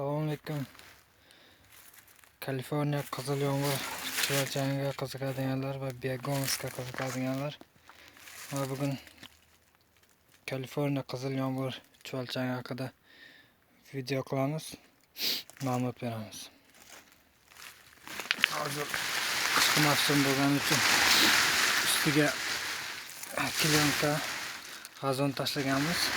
Assalomu alaykum. Kaliforniya qizil yomg'ir chuvalchang'iga qiziqadiganlar va Begonusga qiziqadiganlar va bugun Kaliforniya qizil yomg'ir chuvalchang'i haqida video qilamiz, ma'lumot beramiz. Hozir qishki mavsum bo'lgani uchun ustiga klyonka gazon tashlaganmiz.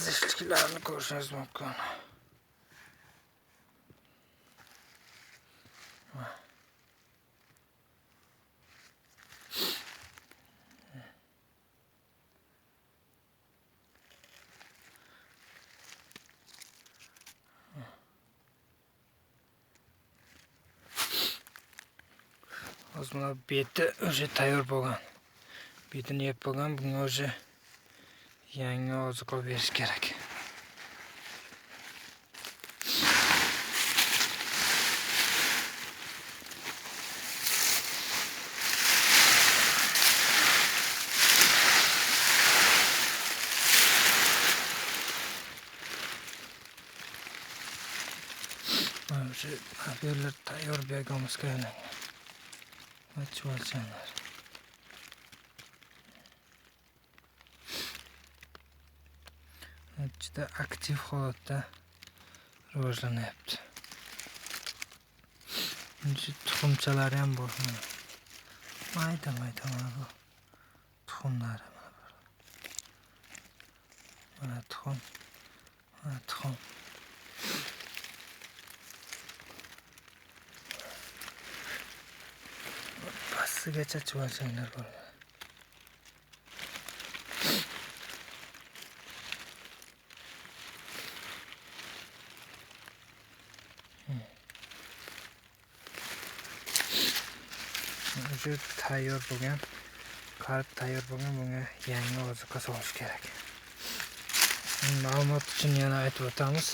Zishliklarni ko'rishingiz mumkin. Hozir mana beti o'sha tayyor bo'lgan. Betini yeb bo'lgan, bunga o'sha yangi oziqa berish kerak. O'sha yerlar tayyor Begonusga aylangan. Va chuvalchanglar. Juda aktiv holatda rivojlanyapti. Shu tuxumchalari ham bor. Mayda mana bu tuxumlari mana tuxum. Pastigacha chuvalchanglar bor. Shu tayyor bo'lgan, qarib tayyor bo'lgan, bunga yangi oziqa solish kerak. Ma'lumot uchun yana aytib o'tamiz.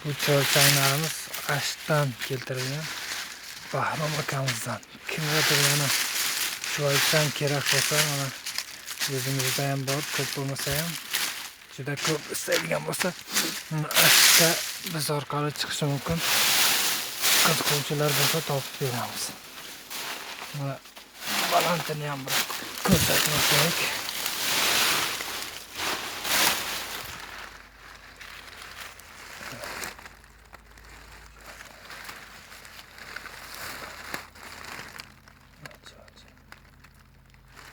Bu chuvalchanglarimiz Ashdan keltirilgan. Bahrom akamizdan. Kimgadir yana chuvalchang kerak bo'lsa, mana o'zimizda ham bor, ko'p bo'lmasa ham, juda ko'p istaydigan bo'lsa, Ashda biz orqali chiqishi mumkin. Qiziquvchilar bo'lsa topib beramiz. Mana balantini ham bir ko'rsatmoq kerak.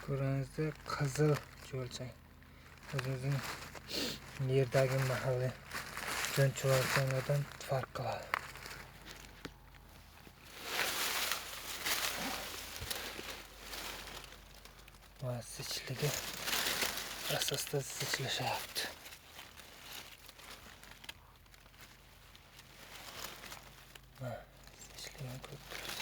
Ko'ringizda qizil chuvalchang. O'zimizning yerdagi mahalliy jon chuvalchanglardan farq qiladi. Va zichligi asosda zichlashyapti. Zichligini ko'rib turibsiz.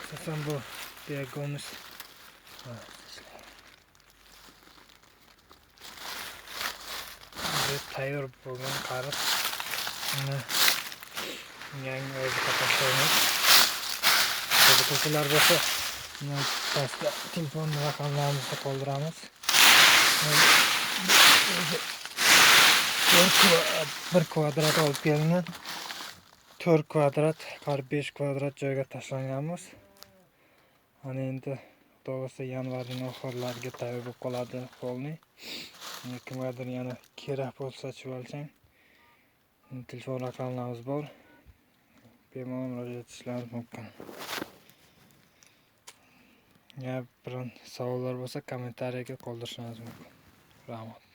Asosan bu Begonus. Tayyor bo'lgan qarib, uni yangi oziqa tashlaymiz. Qiziquvchilar bo'lsa, pastda telefon raqamlarimizni qoldiramiz. Bir kvadrat olib kelingan, 4 kvadrat, qarib 5 kvadrat joyga tashlanganmiz. Ana endi xudo yanvarning oxirlariga tayyor bo'lib qoladi polni. Kimgadir yana kerak bo'lsa chuvalchang, telefon raqamlarimiz bor. Bemalol murojaat etishlaringiz mumkin. Ya biron savollar bo'lsa kommentariyaga qoldirishingiz mumkin. Rahmat.